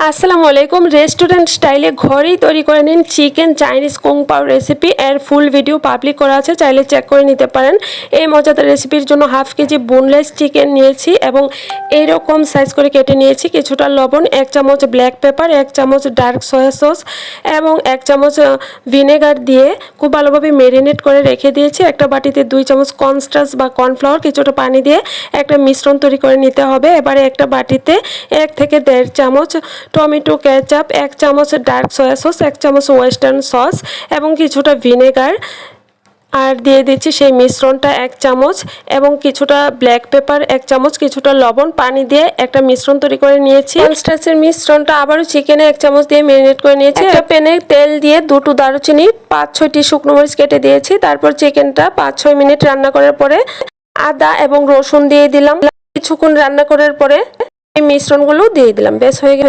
আসসালামু আলাইকুম। রেস্টুরেন্ট স্টাইলে ঘরেই তৈরি করে নিন চিকেন চাইনিজ কুং পাও রেসিপি। এর ফুল ভিডিও পাবলিক করা আছে, চাইলে চেক করে নিতে পারেন। এই মজাদার রেসিপির জন্য হাফ কেজি বোনলেস চিকেন নিয়েছি এবং এইরকম সাইজ করে কেটে নিয়েছি। কিছুটা লবণ, 1 চামচ ব্ল্যাক পেপার, 1 চামচ ডার্ক সয়া সস এবং 1 চামচ ভিনেগার দিয়ে খুব ভালোভাবে ম্যারিনেট করে রেখে দিয়েছি। একটা বাটিতে 2 চামচ কর্নস্টার্চ বা কর্নফ্লাওয়ার, কিছুটা পানি দিয়ে একটা মিশ্রণ তৈরি করে নিতে হবে। এবারে একটা বাটিতে 1 থেকে 1.5 চামচ টমেটো কেচাপ, 1 চামচ ডার্ক সয়া সস, 1 চামচ ওয়েস্টার্ন সস এবং কিছুটা ভিনেগার আর দিয়ে দিচ্ছি সেই মিশ্রণটা 1 চামচ এবং কিছুটা ব্ল্যাক পেপার 1 চামচ, কিছুটা লবণ, পানি দিয়ে একটা মিশ্রণ তৈরি করে নিয়েছি। কর্নস্টার্চের মিশ্রণটা আবারও চিকেনে 1 চামচ দিয়ে ম্যারিনেট করে নিয়েছি। একটা প্যানে তেল দিয়ে 2টো দারুচিনি, 5-6টি শুকনো মরিচ কেটে দিয়েছি। তারপর চিকেনটা 5-6 মিনিট রান্না করার পরে আদা এবং রসুন দিয়ে দিলাম। কিছুক্ষণ রান্না করার পরে এই মিশ্রণগুলো দিয়ে দিলাম। বেশ হয়ে গেল।